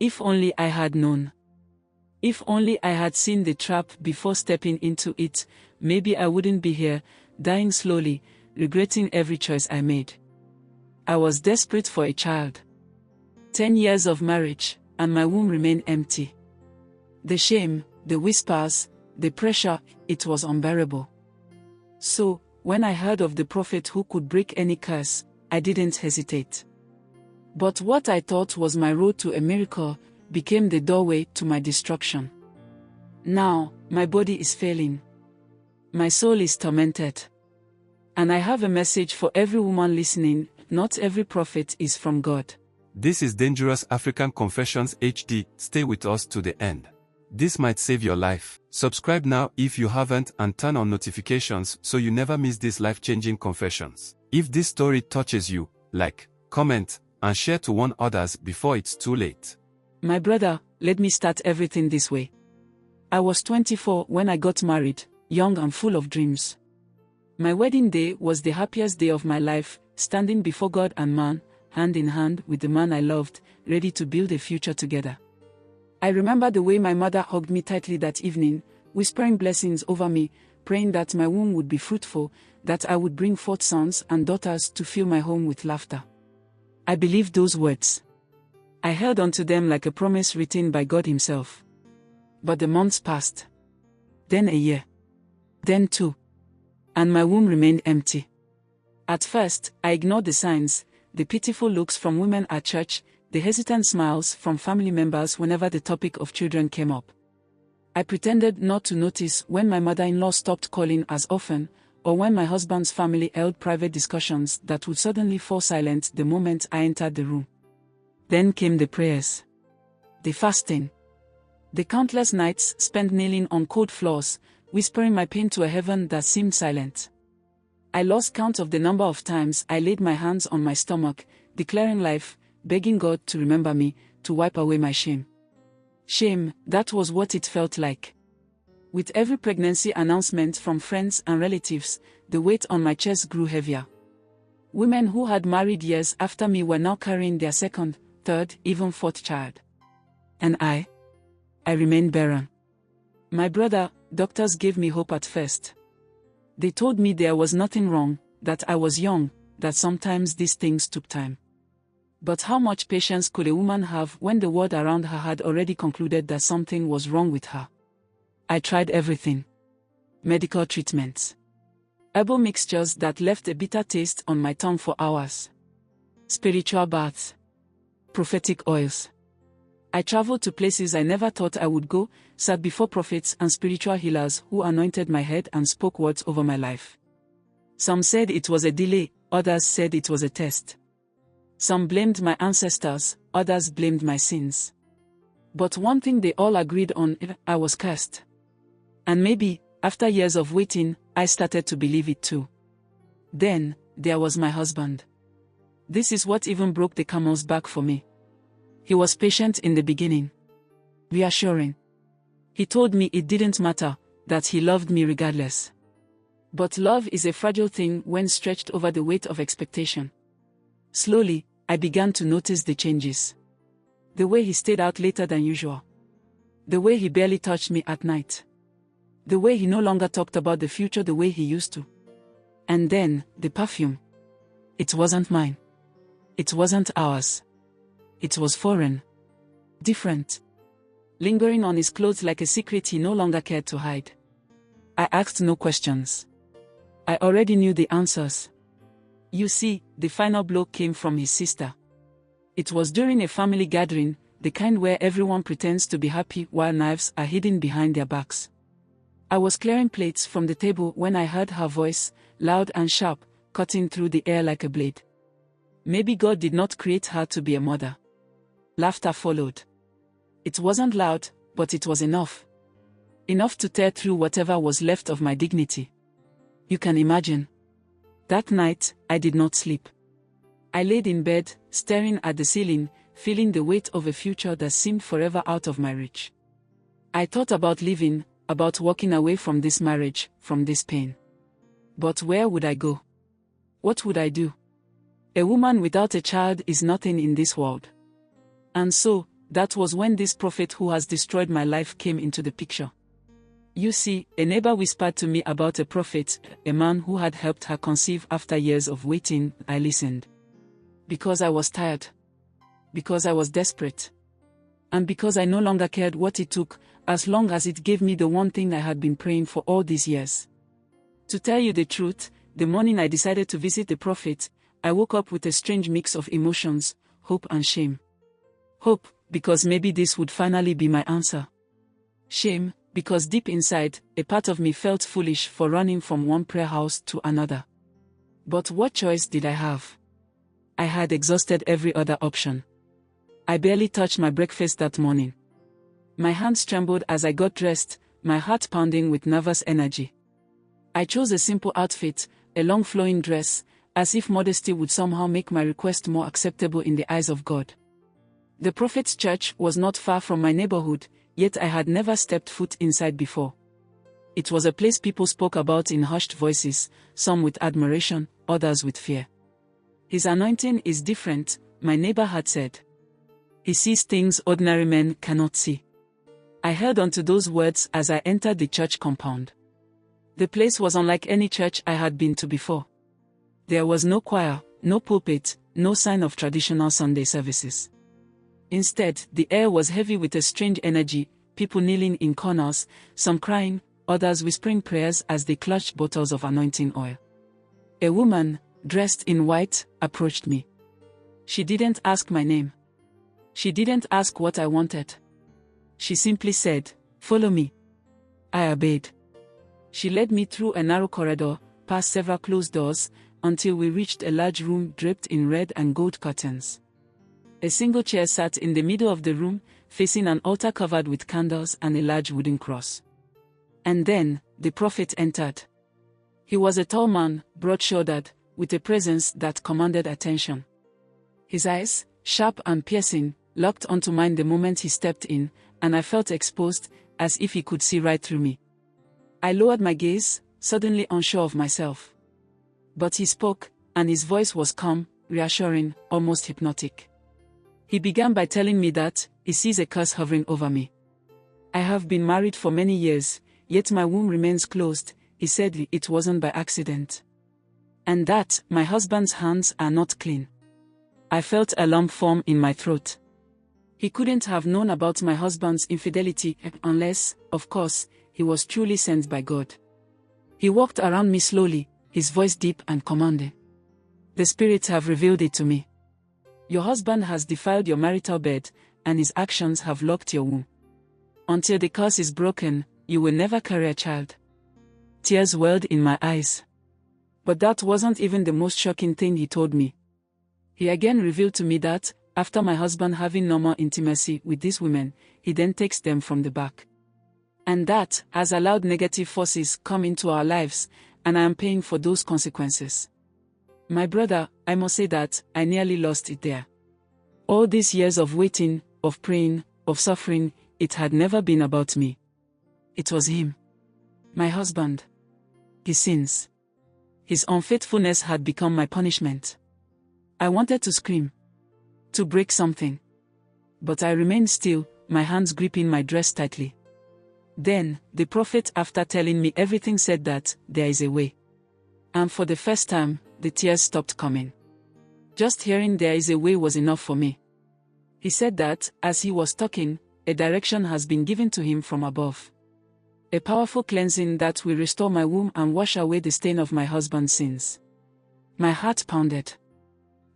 If only I had known. If only I had seen the trap before stepping into it, maybe I wouldn't be here, dying slowly, regretting every choice I made. I was desperate for a child. 10 years of marriage, and my womb remained empty. The shame, the whispers, the pressure, it was unbearable. So, when I heard of the prophet who could break any curse, I didn't hesitate. But what I thought was my road to a miracle became the doorway to my destruction. Now, my body is failing. My soul is tormented. And I have a message for every woman listening: not every prophet is from God. This is Dangerous African Confessions HD. Stay with us to the end. This might save your life. Subscribe now if you haven't and turn on notifications so you never miss these life-changing confessions. If this story touches you, like, comment, and share to warn others before it's too late. My brother, let me start everything this way. I was 24 when I got married, young and full of dreams. My wedding day was the happiest day of my life, standing before God and man, hand in hand with the man I loved, ready to build a future together. I remember the way my mother hugged me tightly that evening, whispering blessings over me, praying that my womb would be fruitful, that I would bring forth sons and daughters to fill my home with laughter. I believed those words. I held on to them like a promise written by God Himself. But the months passed. Then a year. Then 2. And my womb remained empty. At first, I ignored the signs, the pitiful looks from women at church, the hesitant smiles from family members whenever the topic of children came up. I pretended not to notice when my mother-in-law stopped calling as often, or when my husband's family held private discussions that would suddenly fall silent the moment I entered the room. Then came the prayers. The fasting. The countless nights spent kneeling on cold floors, whispering my pain to a heaven that seemed silent. I lost count of the number of times I laid my hands on my stomach, declaring life, begging God to remember me, to wipe away my shame. Shame, that was what it felt like. With every pregnancy announcement from friends and relatives, the weight on my chest grew heavier. Women who had married years after me were now carrying their second, third, even fourth child. And I remained barren. My brother, doctors gave me hope at first. They told me there was nothing wrong, that I was young, that sometimes these things took time. But how much patience could a woman have when the world around her had already concluded that something was wrong with her? I tried everything. Medical treatments. Herbal mixtures that left a bitter taste on my tongue for hours. Spiritual baths. Prophetic oils. I traveled to places I never thought I would go, sat before prophets and spiritual healers who anointed my head and spoke words over my life. Some said it was a delay, others said it was a test. Some blamed my ancestors, others blamed my sins. But one thing they all agreed on: I was cursed. And maybe, after years of waiting, I started to believe it too. Then, there was my husband. This is what even broke the camel's back for me. He was patient in the beginning. Reassuring. He told me it didn't matter, that he loved me regardless. But love is a fragile thing when stretched over the weight of expectation. Slowly, I began to notice the changes. The way he stayed out later than usual. The way he barely touched me at night. The way he no longer talked about the future the way he used to. And then, the perfume. It wasn't mine. It wasn't ours. It was foreign. Different. Lingering on his clothes like a secret he no longer cared to hide. I asked no questions. I already knew the answers. You see, the final blow came from his sister. It was during a family gathering, the kind where everyone pretends to be happy while knives are hidden behind their backs. I was clearing plates from the table when I heard her voice, loud and sharp, cutting through the air like a blade. Maybe God did not create her to be a mother. Laughter followed. It wasn't loud, but it was enough. Enough to tear through whatever was left of my dignity. You can imagine. That night, I did not sleep. I laid in bed, staring at the ceiling, feeling the weight of a future that seemed forever out of my reach. I thought about leaving, about walking away from this marriage, from this pain. But where would I go? What would I do? A woman without a child is nothing in this world. And so, That was when this prophet who has destroyed my life came into the picture. You see, a neighbor whispered to me about a prophet, a man who had helped her conceive after years of waiting. I listened. Because I was tired. Because I was desperate. And because I no longer cared what it took, as long as it gave me the one thing I had been praying for all these years. To tell you the truth, the morning I decided to visit the prophet, I woke up with a strange mix of emotions, hope and shame. Hope, because maybe this would finally be my answer. Shame, because deep inside, a part of me felt foolish for running from one prayer house to another. But what choice did I have? I had exhausted every other option. I barely touched my breakfast that morning. My hands trembled as I got dressed, my heart pounding with nervous energy. I chose a simple outfit, a long flowing dress, as if modesty would somehow make my request more acceptable in the eyes of God. The prophet's church was not far from my neighborhood, yet I had never stepped foot inside before. It was a place people spoke about in hushed voices, some with admiration, others with fear. His anointing is different, my neighbor had said. He sees things ordinary men cannot see. I held on to those words as I entered the church compound. The place was unlike any church I had been to before. There was no choir, no pulpit, no sign of traditional Sunday services. Instead, the air was heavy with a strange energy, people kneeling in corners, some crying, others whispering prayers as they clutched bottles of anointing oil. A woman, dressed in white, approached me. She didn't ask my name. She didn't ask what I wanted. She simply said, "Follow me." I obeyed. She led me through a narrow corridor, past several closed doors, until we reached a large room draped in red and gold curtains. A single chair sat in the middle of the room, facing an altar covered with candles and a large wooden cross. And then, the prophet entered. He was a tall man, broad-shouldered, with a presence that commanded attention. His eyes, sharp and piercing, locked onto mine the moment he stepped in, and I felt exposed, as if he could see right through me. I lowered my gaze, suddenly unsure of myself. But he spoke, and his voice was calm, reassuring, almost hypnotic. He began by telling me that he sees a curse hovering over me. I have been married for many years, yet my womb remains closed. He said it wasn't by accident. And that my husband's hands are not clean. I felt a lump form in my throat. He couldn't have known about my husband's infidelity unless, of course, he was truly sent by God. He walked around me slowly, his voice deep and commanding. The spirits have revealed it to me. Your husband has defiled your marital bed, and his actions have locked your womb. Until the curse is broken, you will never carry a child. Tears welled in my eyes. But that wasn't even the most shocking thing he told me. He again revealed to me that, after my husband having normal intimacy with these women, he then takes them from the back. And that has allowed negative forces come into our lives, and I am paying for those consequences. My brother, I must say that I nearly lost it there. All these years of waiting, of praying, of suffering, it had never been about me. It was him. My husband. His sins. His unfaithfulness had become my punishment. I wanted to scream. To break something. But I remained still, my hands gripping my dress tightly. Then, the prophet, after telling me everything, said that there is a way. And for the first time, the tears stopped coming. Just hearing there is a way was enough for me. He said that, as he was talking, a direction has been given to him from above. A powerful cleansing that will restore my womb and wash away the stain of my husband's sins. My heart pounded.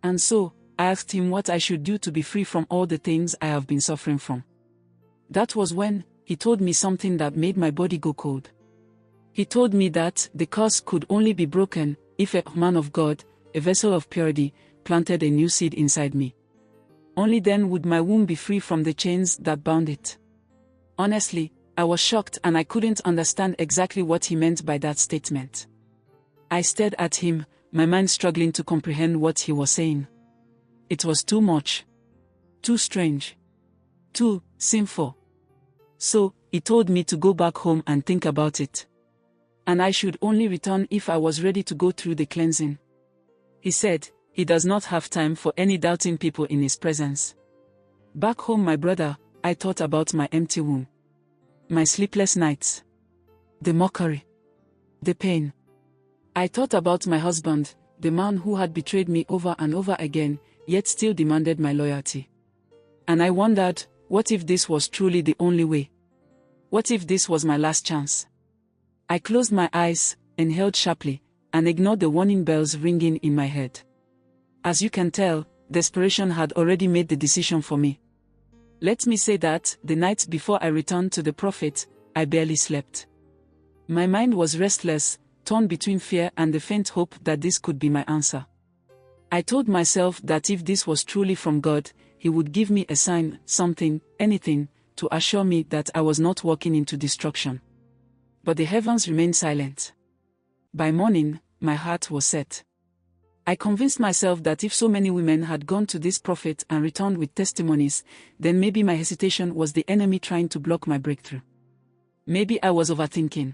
And so, I asked him what I should do to be free from all the things I have been suffering from. That was when he told me something that made my body go cold. He told me that the curse could only be broken if a man of God, a vessel of purity, planted a new seed inside me. Only then would my womb be free from the chains that bound it. Honestly, I was shocked and I couldn't understand exactly what he meant by that statement. I stared at him, my mind struggling to comprehend what he was saying. It was too much. Too strange. Too sinful. So, he told me to go back home and think about it. And I should only return if I was ready to go through the cleansing. He said, he does not have time for any doubting people in his presence. Back home, my brother, I thought about my empty womb. My sleepless nights. The mockery. The pain. I thought about my husband, the man who had betrayed me over and over again, yet still demanded my loyalty. And I wondered, what if this was truly the only way? What if this was my last chance? I closed my eyes, inhaled sharply, and ignored the warning bells ringing in my head. As you can tell, desperation had already made the decision for me. Let me say that, the night before I returned to the prophet, I barely slept. My mind was restless, torn between fear and the faint hope that this could be my answer. I told myself that if this was truly from God, He would give me a sign, something, anything, to assure me that I was not walking into destruction. But the heavens remained silent. By morning, my heart was set. I convinced myself that if so many women had gone to this prophet and returned with testimonies, then maybe my hesitation was the enemy trying to block my breakthrough. Maybe I was overthinking.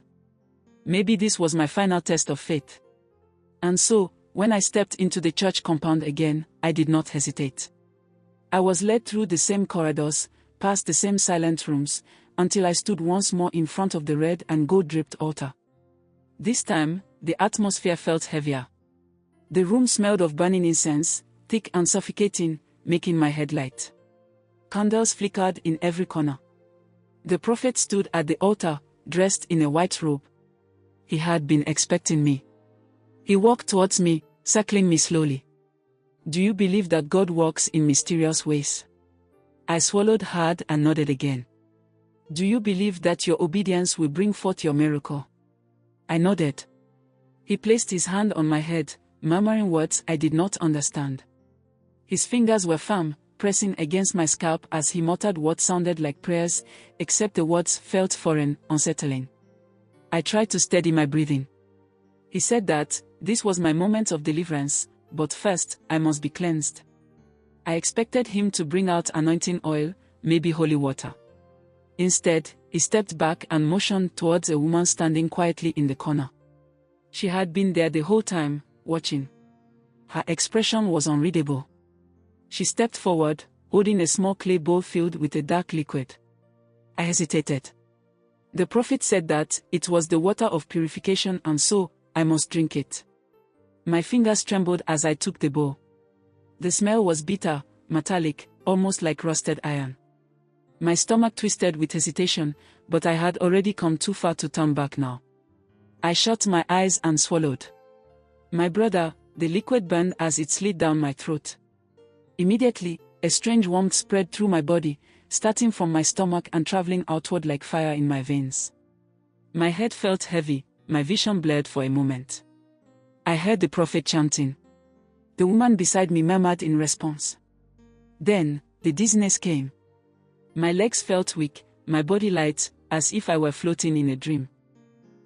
Maybe this was my final test of faith. And so, when I stepped into the church compound again, I did not hesitate. I was led through the same corridors, past the same silent rooms, until I stood once more in front of the red and gold-draped altar. This time, the atmosphere felt heavier. The room smelled of burning incense, thick and suffocating, making my head light. Candles flickered in every corner. The prophet stood at the altar, dressed in a white robe. He had been expecting me. He walked towards me, circling me slowly. Do you believe that God works in mysterious ways? I swallowed hard and nodded again. Do you believe that your obedience will bring forth your miracle? I nodded. He placed his hand on my head, murmuring words I did not understand. His fingers were firm, pressing against my scalp as he muttered what sounded like prayers, except the words felt foreign, unsettling. I tried to steady my breathing. He said that this was my moment of deliverance, but first, I must be cleansed. I expected him to bring out anointing oil, maybe holy water. Instead, he stepped back and motioned towards a woman standing quietly in the corner. She had been there the whole time, watching. Her expression was unreadable. She stepped forward, holding a small clay bowl filled with a dark liquid. I hesitated. The prophet said that it was the water of purification and so, I must drink it. My fingers trembled as I took the bowl. The smell was bitter, metallic, almost like rusted iron. My stomach twisted with hesitation, but I had already come too far to turn back now. I shut my eyes and swallowed. My brother, the liquid burned as it slid down my throat. Immediately, a strange warmth spread through my body, starting from my stomach and traveling outward like fire in my veins. My head felt heavy, my vision blurred for a moment. I heard the prophet chanting. The woman beside me murmured in response. Then, the dizziness came. My legs felt weak, my body light, as if I were floating in a dream.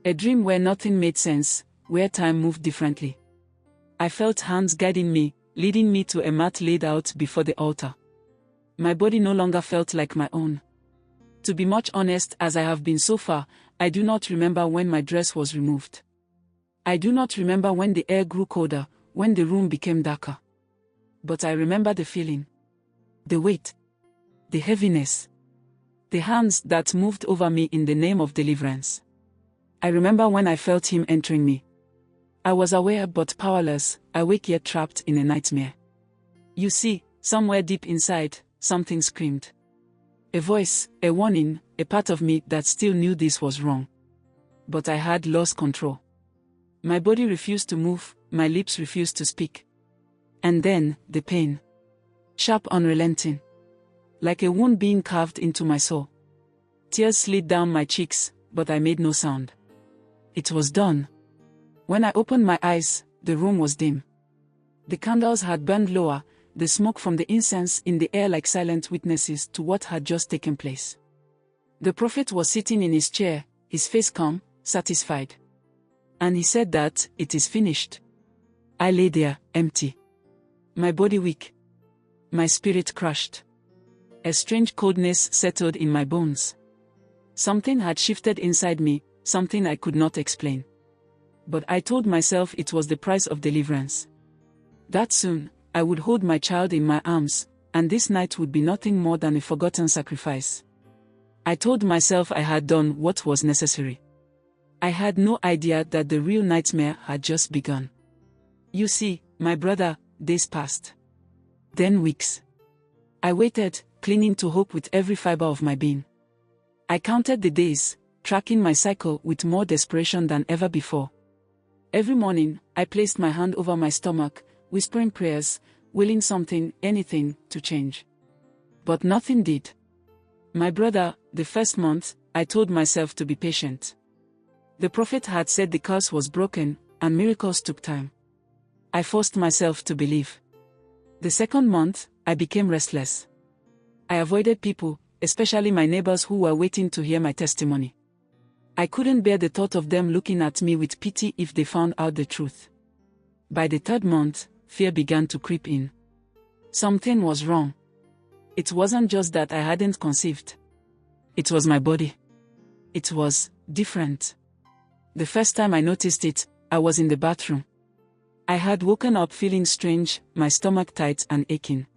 A dream where nothing made sense, where time moved differently. I felt hands guiding me, leading me to a mat laid out before the altar. My body no longer felt like my own. To be much honest as I have been so far, I do not remember when my dress was removed. I do not remember when the air grew colder, when the room became darker. But I remember the feeling. The weight. The heaviness. The hands that moved over me in the name of deliverance. I remember when I felt him entering me. I was aware but powerless, awake yet trapped in a nightmare. You see, somewhere deep inside, something screamed. A voice, a warning, a part of me that still knew this was wrong. But I had lost control. My body refused to move, my lips refused to speak. And then, the pain. Sharp, unrelenting. Like a wound being carved into my soul. Tears slid down my cheeks, but I made no sound. It was done. When I opened my eyes, the room was dim. The candles had burned lower, the smoke from the incense in the air like silent witnesses to what had just taken place. The prophet was sitting in his chair, his face calm, satisfied. And he said that, "It is finished." I lay there, empty. My body weak. My spirit crushed. A strange coldness settled in my bones. Something had shifted inside me, something I could not explain. But I told myself it was the price of deliverance. That soon, I would hold my child in my arms, and this night would be nothing more than a forgotten sacrifice. I told myself I had done what was necessary. I had no idea that the real nightmare had just begun. You see, my brother, days passed. Then weeks. I waited, clinging to hope with every fiber of my being. I counted the days, tracking my cycle with more desperation than ever before. Every morning, I placed my hand over my stomach, whispering prayers, willing something, anything, to change. But nothing did. My brother, the first month, I told myself to be patient. The prophet had said the curse was broken, and miracles took time. I forced myself to believe. The second month, I became restless. I avoided people, especially my neighbors who were waiting to hear my testimony. I couldn't bear the thought of them looking at me with pity if they found out the truth. By the third month, fear began to creep in. Something was wrong. It wasn't just that I hadn't conceived. It was my body. It was different. The first time I noticed it, I was in the bathroom. I had woken up feeling strange, my stomach tight and aching.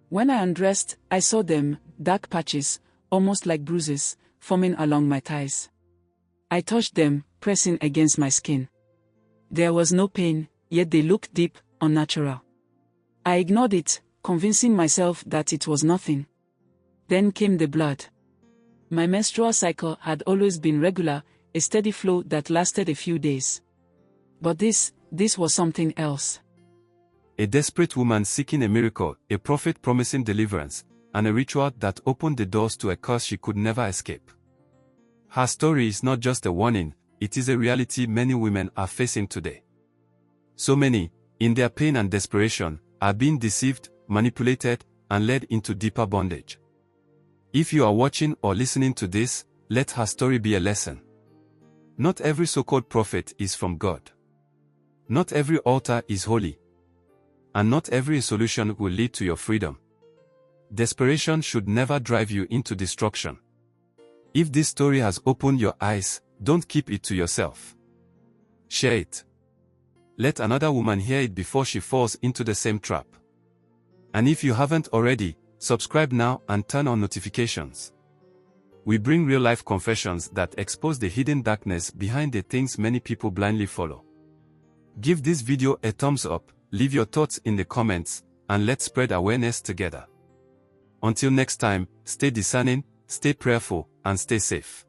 When I undressed, I saw them, dark patches, almost like bruises, forming along my thighs. I touched them, pressing against my skin. There was no pain, yet they looked deep, unnatural. I ignored it, convincing myself that it was nothing. Then came the blood. My menstrual cycle had always been regular, a steady flow that lasted a few days. But this was something else. A desperate woman seeking a miracle, a prophet promising deliverance, and a ritual that opened the doors to a curse she could never escape. Her story is not just a warning, it is a reality many women are facing today. So many, in their pain and desperation, are being deceived, manipulated, and led into deeper bondage. If you are watching or listening to this, let her story be a lesson. Not every so-called prophet is from God. Not every altar is holy. And not every solution will lead to your freedom. Desperation should never drive you into destruction. If this story has opened your eyes, don't keep it to yourself. Share it. Let another woman hear it before she falls into the same trap. And if you haven't already, subscribe now and turn on notifications. We bring real-life confessions that expose the hidden darkness behind the things many people blindly follow. Give this video a thumbs up, leave your thoughts in the comments, and let's spread awareness together. Until next time, stay discerning, stay prayerful, and stay safe.